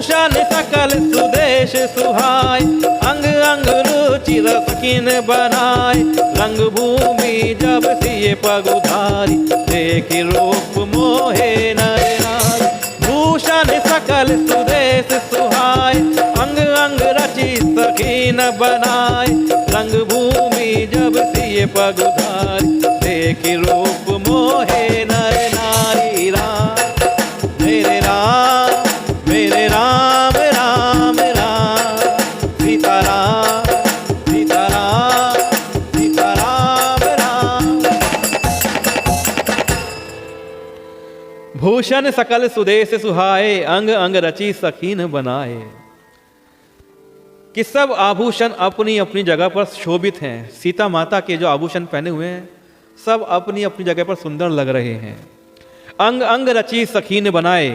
भूषण सकल सुदेश सुहाय, अंग अंग रुचि रसकीन बनाए, रंग भूमि जब सिए पगुधारी, देखि रूप मोहे नर नारी। भूषण सकल सुदेश सुहाय, अंग अंग रचि सकीन बनाए, रंग भूमि जब सिए पगुधारी, देखि रूप मोहे नर नारी। राम मेरे राम मेरे राम राम राम, सीता राम सीता राम सीता राम राम। भूषण सकल सुदेश सुहाए, अंग अंग रचि सकीन बनाए। कि सब आभूषण अपनी अपनी जगह पर शोभित हैं। सीता माता के जो आभूषण पहने हुए हैं सब अपनी अपनी जगह पर सुंदर लग रहे हैं। अंग अंग रचि सखीन बनाए,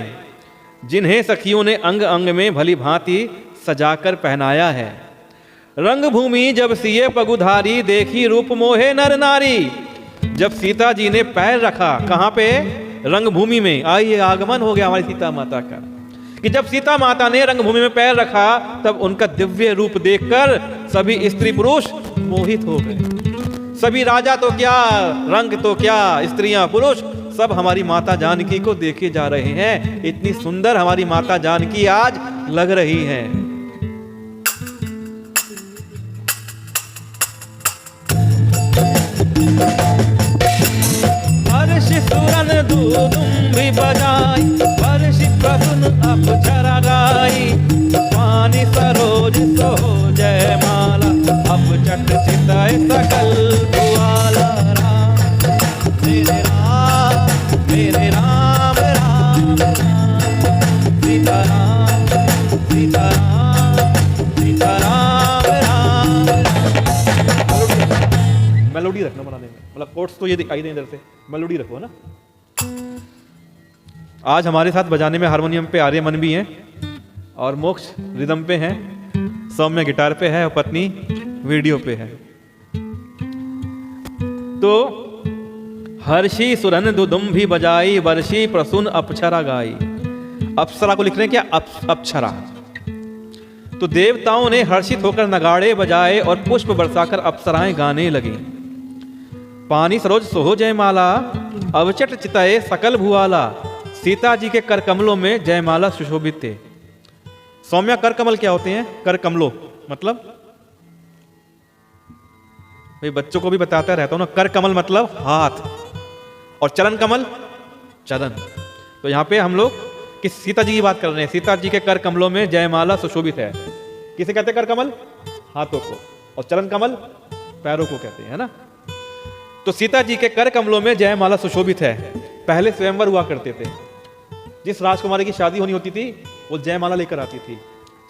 जिन्हें सखियों ने अंग अंग में भली भांति सजाकर पहनाया है। रंग भूमि जब सिए पगुधारी, देखी रूप मोहे नर नारी। जब सीता जी ने पैर रखा कहाँ पे? रंग भूमि में। आइए आगमन हो गया हमारी सीता माता का, कि जब सीता माता ने रंग भूमि में पैर रखा तब उनका दिव्य रूप देखकर सभी स्त्री पुरुष मोहित हो गए। सभी राजा तो क्या, रंग तो क्या, स्त्रियां पुरुष सब हमारी माता जानकी को देखे जा रहे हैं। इतनी सुंदर हमारी माता जानकी आज लग रही हैं। हर्ष सुरन दूदुम्भी बजाई, वर्ष प्रसुन अप्सरा गाई, पानी सरोज सोहो जयमाला, अपचट चितय सकल भुआला। राम मेरे राम मेरे राम राम राम, सीता राम सीता राम सीता राम राम। मेलोडी रखना बनाने में, मतलब कोट्स तो ये दिखाई दे इधर से, मेलोडी रखो ना। आज हमारे साथ बजाने में हारमोनियम पे आर्यमन भी हैं और मोक्ष रिदम पे हैं, सौम्य गिटार पे है और पत्नी वीडियो पे है। तो हर्षी सुरन दुदुम्भी बजाई, वर्षी प्रसून अप्सरा गाई। अप्सरा को लिख रहे हैं क्या? अप्सरा। तो देवताओं ने हर्षित होकर नगाड़े बजाए और पुष्प बरसाकर अप्सराएं गाने लगी। पानी सरोज सोहो जयमाला, अवचट चितये सकल भुआला। सीता जी के कर कमलों में जयमाला सुशोभित थे। सौम्या कर कमल क्या होते हैं? कर कमलों मतलब भाई बच्चों को भी बताता रहता हूं ना, कर कमल मतलब हाथ, और चरण कमल चरण। तो यहां पे हम लोग कि सीता जी की बात कर रहे हैं। सीता जी के कर कमलों में जयमाला सुशोभित है। किसे कहते हैं कर कमल? हाथों को। और चरण कमल पैरों को कहते हैं, है ना। तो सीता जी के कर कमलों में जयमाला सुशोभित है। पहले स्वयंवर हुआ करते थे। जिस राजकुमारी की शादी होनी होती थी वो जयमाला लेकर आती थी।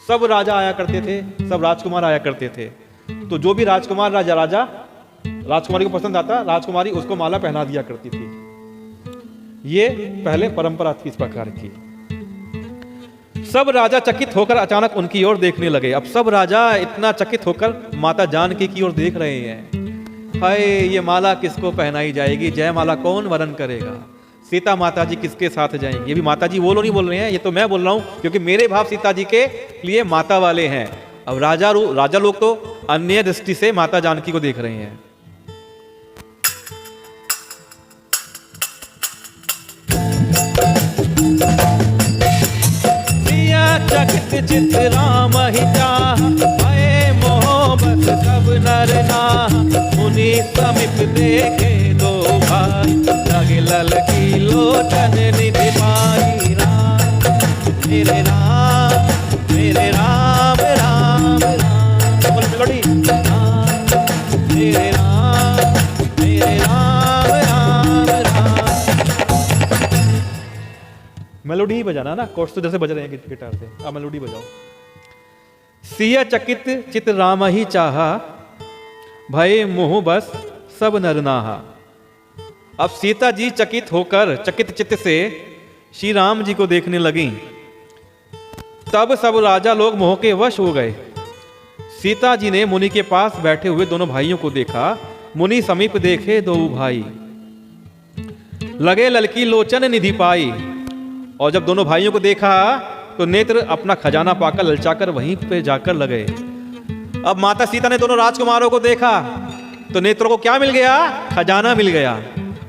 सब राजा आया करते थे, सब राजकुमार आया करते थे। तो जो भी राजकुमार राजा राजकुमारी को पसंद आता, राजकुमारी उसको माला पहना दिया करती थी। ये पहले परंपरा थी इस प्रकार की। सब राजा चकित होकर अचानक उनकी ओर देखने लगे। अब सब राजा इतना चकित होकर माता जानकी की ओर देख रहे हैं। हाय, ये माला किसको पहनाई जाएगी? जयमाला कौन वरण करेगा? सीता माता जी किसके साथ जाएंगे? ये भी माता जी वो लोग नहीं बोल रहे हैं, ये तो मैं बोल रहा हूं, क्योंकि मेरे भाव सीता जी के लिए माता वाले हैं। अब राजा लोग तो अन्य दृष्टि से माता जानकी को देख रहे हैं। चकित चित राम ही चाह, भये मोह बस सब नर नाह। मुनि समीप देखे दो भाई, लगे ललकी लोचन निधि पाई। राम मेरे राम मेरे राम राम राम। बोलो मेलोडी। राम मेरे राम मेरे राम राम राम। मेलोडी ही बजाना ना, कोर्स तो जैसे बज रहे हैं गिटार से, आप मेलोडी बजाओ। सिया चकित चित राम ही चाहा, भय मोह बस सब नर नाहा। अब सीता जी चकित होकर, चकित चित्त से श्री राम जी को देखने लगी। तब सब राजा लोग मोह के वश हो गए। सीता जी ने मुनि के पास बैठे हुए दोनों भाइयों को देखा। मुनि समीप देखे दो भाई, लगे ललकी लोचन निधि पाई। और जब दोनों भाइयों को देखा तो नेत्र अपना खजाना पाकर ललचाकर वहीं पे जाकर लगे। अब माता सीता ने दोनों राजकुमारों को देखा तो नेत्रों को क्या मिल गया? खजाना मिल गया।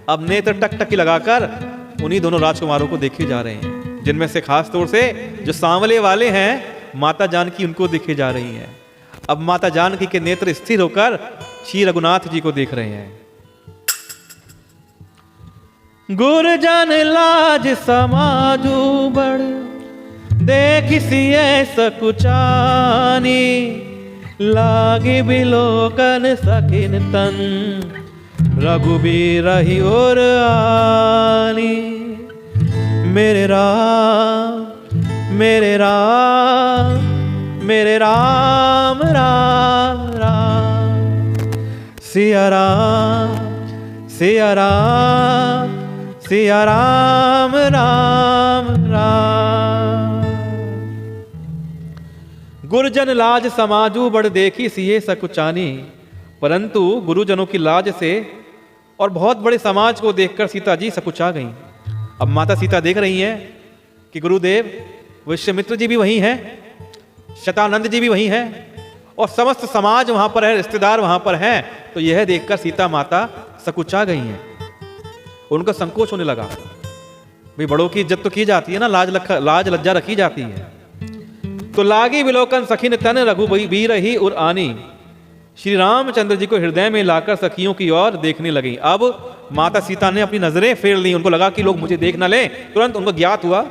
अब नेत्र टकटकी लगाकर उन्हीं दोनों राजकुमारों को देखे जा रहे हैं, जिनमें से खास तौर से जो सांवले वाले हैं माता जानकी उनको देखे जा रही हैं। अब माता जानकी के नेत्र स्थिर होकर श्री रघुनाथ जी को देख रहे हैं। गुरजन लाज समाजू बड़ देख सिए सकुचानी, लागे बिलोकन सकिन तन रघुबीर ही और आनी। मेरे राम मेरे राम मेरे राम राम राम, सिया राम सिया राम सिया राम राम राम। गुरजन लाज समाजू बड़ देखी सिए सकुचानी, परंतु गुरुजनों की लाज से और बहुत बड़े समाज को देखकर सीता जी सकुचा गईं। अब माता सीता देख रही हैं कि गुरुदेव विश्वामित्र जी भी वहीं हैं, शतानंद जी भी वहीं हैं और समस्त समाज वहां पर है, रिश्तेदार वहां पर हैं। तो यह देखकर सीता माता सकुचा गई हैं। उनका संकोच होने लगा। भाई बड़ों की इज्जत तो की जाती है ना, लाज लज्जा रखी जाती है। तो लागी विलोकन सखिन तन रघुबीर ही उर आनी, श्री रामचंद्र जी को हृदय में लाकर सखियों की ओर देखने लगी। अब माता सीता ने अपनी नजरें फेर ली। उनको लगा कि लोग मुझे देख ना लें। तुरंत उनको ज्ञात हुआ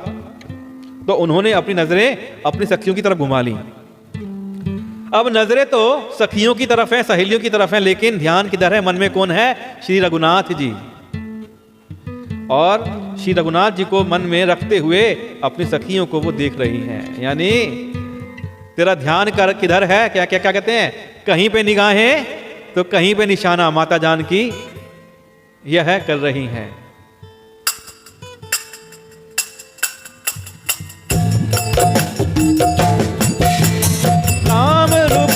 तो उन्होंने अपनी नजरें अपनी सखियों की तरफ घुमा ली। अब नजरें तो सखियों की तरफ है, सहेलियों की तरफ है, लेकिन ध्यान किधर है? मन में कौन है? श्री रघुनाथ जी। और श्री रघुनाथ जी को मन में रखते हुए अपनी सखियों को वो देख रही हैं। यानी तेरा ध्यान कर किधर है? क्या क्या क्या कहते हैं? कहीं पे निगाहें तो कहीं पे निशाना माता जानकी यह कर रही हैं। राम रूप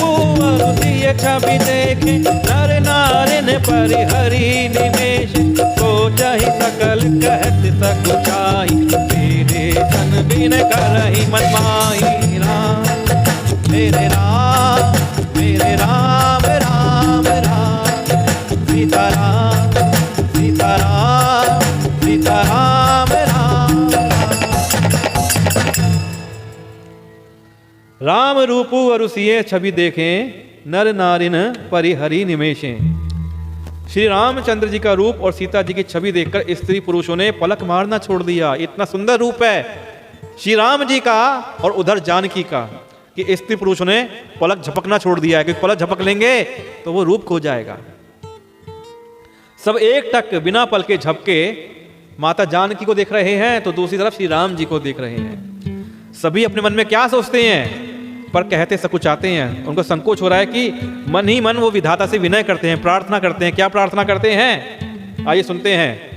छवि देखे नर नारिन परिहरी निमेश, सोचहि सकल कहत सकुचाई, तेरे सन बिन करहि मन माही। राम मेरे राम मेरे राम राम राम, सीता राम सीता राम सीता राम राम। राम रूपु अरुसिये छवि देखें नर नारिन परिहरी निमेशें। श्री रामचंद्र जी का रूप और सीता जी की छवि देखकर स्त्री पुरुषों ने पलक मारना छोड़ दिया। इतना सुंदर रूप है श्री राम जी का और उधर जानकी का कि स्त्री पुरुषों ने पलक झपकना छोड़ दिया है, क्योंकि पलक झपक लेंगे तो वो रूप खो जाएगा। सब एक टक बिना पल के झपके माता जानकी को देख रहे हैं तो दूसरी तरफ श्री राम जी को देख रहे हैं। सभी अपने मन में क्या सोचते हैं पर कहते सकुचाते हैं। उनको संकोच हो रहा है कि मन ही मन वो विधाता से विनय करते हैं, प्रार्थना करते हैं। क्या प्रार्थना करते हैं? आइए सुनते हैं।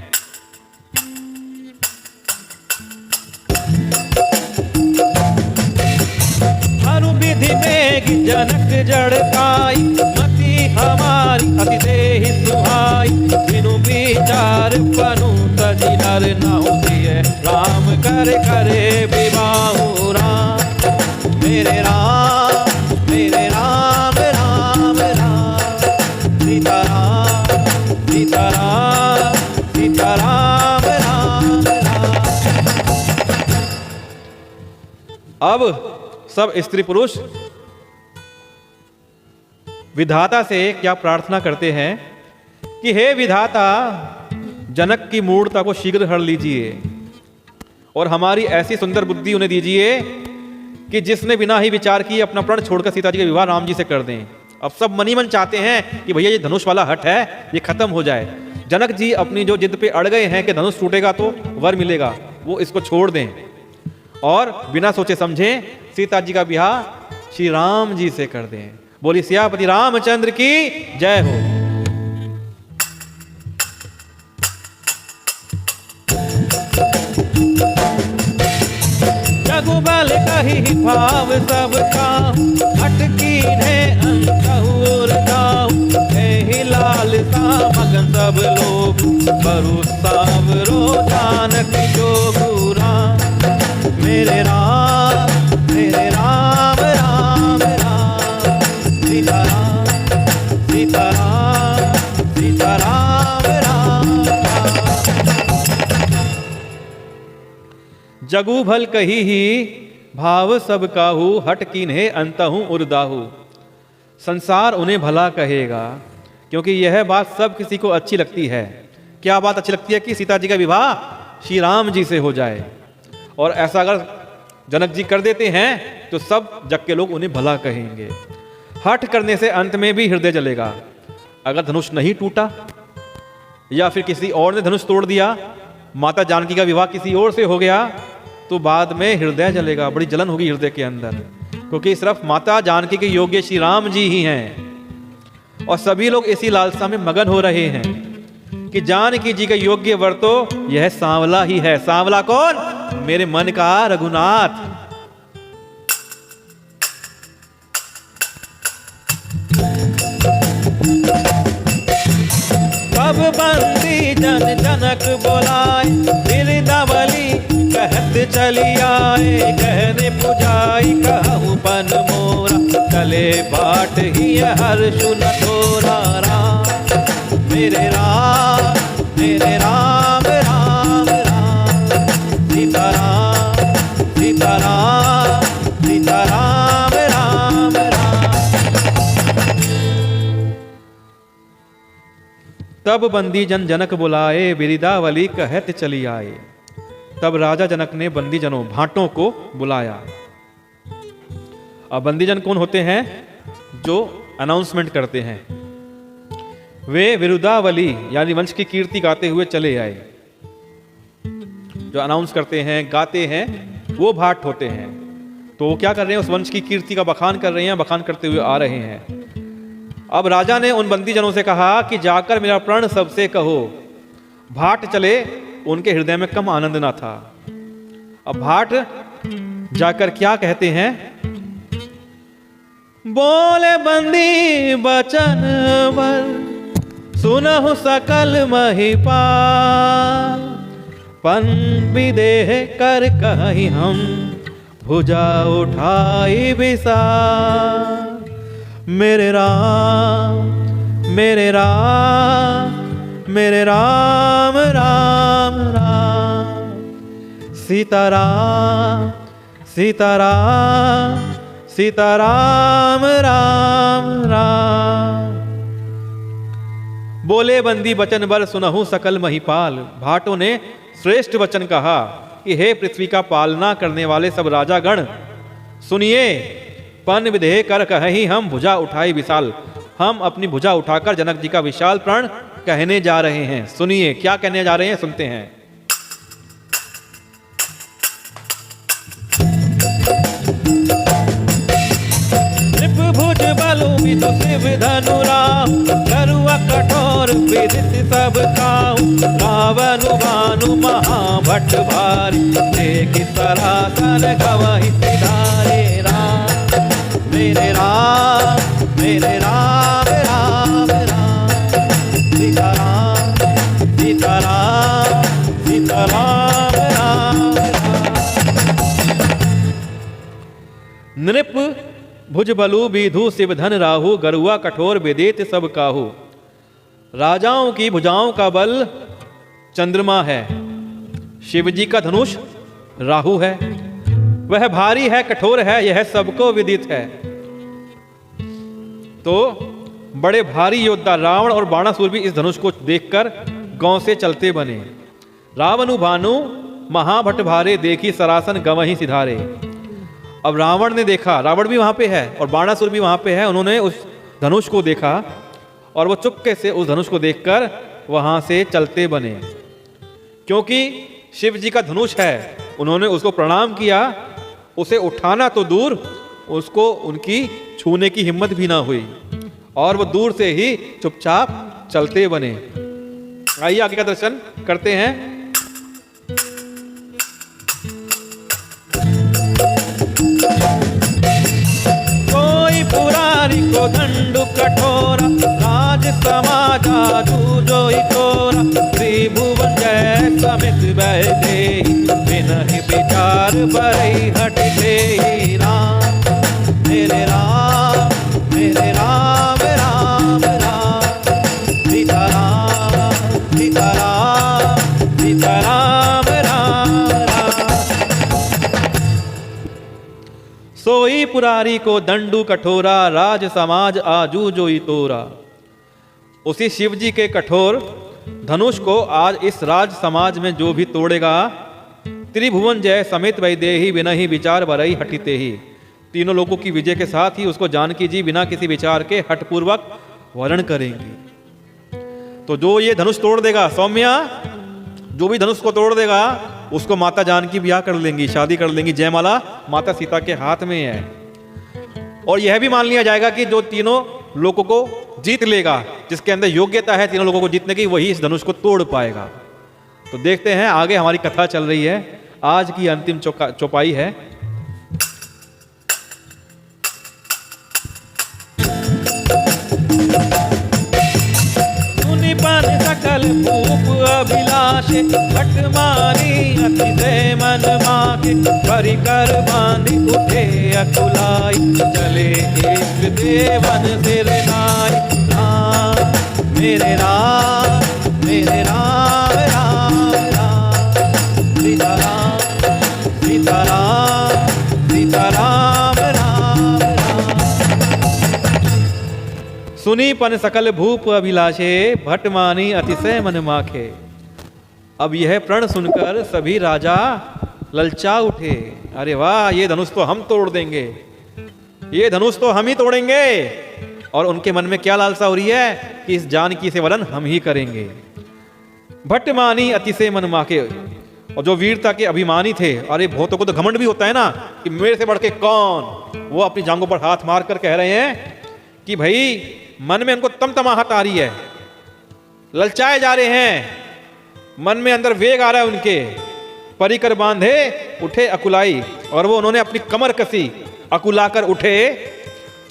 विधि में जनक जड़काई, मति हमारी अति देहि सुहाई, बिनु विचार पनु तजि नर नाहु सिय, राम करे करे विवाहु। राम मेरे राम राम राम, सीता राम सीता राम सीता राम राम राम। अब सब स्त्री पुरुष विधाता से क्या प्रार्थना करते हैं कि हे विधाता, जनक की मूढ़ता को शीघ्र हर लीजिए और हमारी ऐसी सुंदर बुद्धि उन्हें दीजिए कि जिसने बिना ही विचार किए अपना प्रण छोड़कर सीता जी का विवाह राम जी से कर दें। अब सब मनी मन चाहते हैं कि भैया ये धनुष वाला हट है, ये खत्म हो जाए। जनक जी अपनी जो जिद पे अड़ गए हैं कि धनुष टूटेगा तो वर मिलेगा, वो इसको छोड़ दें और बिना सोचे समझे सीता जी का विवाह श्री राम जी से कर दें। बोली सियापति रामचंद्र की जय हो। जगुबल कही भाव सब का, अटकी ने अंतहुर जाऊ, हे लाल सा मगन सब लोग, बरु सावरो जानकी जोगु। राम मेरे राम जगू भल कही ही भाव सब काहू, हट कीन्हे अंतहु उर्दाहू। संसार उन्हें भला कहेगा, क्योंकि यह बात सब किसी को अच्छी लगती है। क्या बात अच्छी लगती है? कि सीता जी का विवाह श्री राम जी से हो जाए। और ऐसा अगर जनक जी कर देते हैं तो सब जग के लोग उन्हें भला कहेंगे। हठ करने से अंत में भी हृदय जलेगा। अगर धनुष नहीं टूटा या फिर किसी और ने धनुष तोड़ दिया, माता जानकी का विवाह किसी और से हो गया, तो बाद में हृदय जलेगा, बड़ी जलन होगी हृदय के अंदर, क्योंकि सिर्फ माता जानकी के योग्य श्री राम जी ही हैं। और सभी लोग इसी लालसा में मगन हो रहे हैं कि जानकी जी का योग्य वर तो यह सांवला ही है। सांवला कौन? मेरे मन का रघुनाथ। अब बंदी जन जनक बोलाए, बिरदावली कहत चली आए। कहने पुजाई कहूँ पन मोरा, चले बाट ही हर्ष न थोरा। राम मेरे राम, मेरे राम राम राम। सीताराम सीताराम सीताराम राम राम। तब बंदी जन जनक बुलाए, बिरदावली कहत चली आए। तब राजा जनक ने बंदी जनों भाटों को बुलाया। अब बंदी जन कौन होते हैं? जो अनाउंसमेंट करते हैं। वे विरुदावली यानी वंश की कीर्ति गाते हुए चले आए। जो अनाउंस करते हैं, गाते हैं, वो भाट होते हैं। तो वो क्या कर रहे हैं? उस वंश की कीर्ति का बखान कर रहे हैं, बखान करते हुए आ रहे हैं। अब राजा ने उन बंदी जनों से कहा कि जाकर मेरा प्रण सबसे कहो। भाट चले, उनके हृदय में कम आनंद ना था। अब भाट जाकर क्या कहते हैं? बोले बंदी बचन वर, सुनहु सकल महिपाल। पन विदेह कर कहि हम, भुजा उठाई विसार। मेरे राम मेरे राम, मेरे राम राम राम। सीताराम सीताराम सीताराम राम राम। बोले बंदी बचन बर, सुनहु सकल महिपाल। भाटों ने श्रेष्ठ वचन कहा कि हे पृथ्वी का पालना करने वाले सब राजागण, सुनिए। पन विदेह कर कहि हम, भुजा उठाई विशाल। हम अपनी भुजा उठाकर जनक जी का विशाल प्रण कहने जा रहे हैं। सुनिए क्या कहने जा रहे हैं, सुनते हैं। नृप भुज बलु विदु शिव धनु राम, गरुआ कठोर विदित सब काहू। रावण भानु महाभट भारी, देख सरासन गवहि सिधारे। राम मेरे राम, मेरे राम राम राम। सीताराम सीताराम सीताराम राम राम। नृप भुज बलु विधु शिव धन राहु, गरुआ कठोर विदित सब काहू। राजाओं की भुजाओं का बल चंद्रमा है, शिव जी का धनुष राहु है। वह भारी है, कठोर है, यह सबको विदित है। तो बड़े भारी योद्धा रावण और बाणासुर भी इस धनुष को देखकर गांव से चलते बने। रावणु भानु महाभट भारे, देखी सरासन गवहि सिधारे। अब रावण ने देखा, रावण भी वहां पे है और बाणासुर भी वहां पे है। उन्होंने उस धनुष को देखा और वो चुपके से उस धनुष को देखकर वहां से चलते बने। क्योंकि शिव जी का धनुष है, उन्होंने उसको प्रणाम किया। उसे उठाना तो दूर, उसको उनकी छूने की हिम्मत भी ना हुई और वो दूर से ही चुपचाप चलते बने। आइए आगे का दर्शन करते हैं। कोई पुरारी को दंडु कठोरा, राज समाजा जूझोई कोरा। त्रिभुवन जय समित बैठे, बिनहि विचार बरई हटते। राम मेरे राम, मेरे राम राम राम। सीताराम सीताराम सीताराम राम राम। सोई पुरारी को दंडू कठोरा, राज समाज आजू जोई तोरा। उसी शिव जी के कठोर धनुष को आज इस राज समाज में जो भी तोड़ेगा, त्रिभुवन जय समेत वैदेही बिनहि विचार बरई हटिते ही। तीनों लोगों की विजय के साथ ही उसको जानकी जी बिना किसी विचार के हठपूर्वक वर्ण करेंगी। तो जो ये धनुष तोड़ देगा, सौम्या, जो भी धनुष को तोड़ देगा उसको माता जानकी ब्याह कर लेंगी, शादी कर लेंगी। जयमाला माता सीता के हाथ में है। और यह भी मान लिया जाएगा कि जो तीनों लोगों को जीत लेगा, जिसके अंदर योग्यता है तीनों लोगों को जीतने की, वही इस धनुष को तोड़ पाएगा। तो देखते हैं आगे हमारी कथा चल रही है। आज की अंतिम चौपाई है। सुनिपन सकल भूप अभिलाष, भटमानी अतिशय मन माके। परिकर बांधि उठे अकुलाई, चले एक देवन सिर नाई। राम मेरे राम, मेरे राम राम राम। सीताराम सीताराम सीताराम राम राम। सुनीपन सकल भूप अभिलाषे, भटमानी अतिशय मन माखे। अब यह प्रण सुनकर सभी राजा ललचा उठे। अरे वाह, ये धनुष तो हम तोड़ देंगे, ये धनुष तो हम ही तोड़ेंगे। और उनके मन में क्या लालसा हो रही है कि इस जानकी से वलन हम ही करेंगे। भटमानी अतिशय मन माके। और जो वीरता के अभिमानी थे, अरे बहुतों को तो घमंड भी होता है ना कि मेरे से बढ़ के कौन, वो अपनी जांघों पर हाथ मार कर कह रहे हैं कि भाई मन में उनको तमतमाहट आ रही है, ललचाए जा रहे हैं, मन में अंदर वेग आ रहा है उनके। परिकर बांधे उठे अकुलाई, और वो उन्होंने अपनी कमर कसी, अकुलाकर उठे।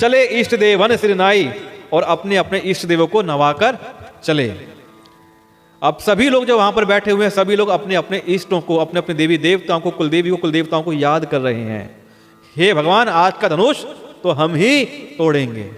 चले इष्ट देवन सिर नाई, और अपने अपने इष्ट देवों को नवाकर चले। अब सभी लोग जो वहां पर बैठे हुए हैं, सभी लोग अपने अपने इष्टों को, अपने अपने देवी देवताओं को, कुलदेवी को, कुलदेवताओं को याद कर रहे हैं। हे भगवान, आज का धनुष तो हम ही तोड़ेंगे।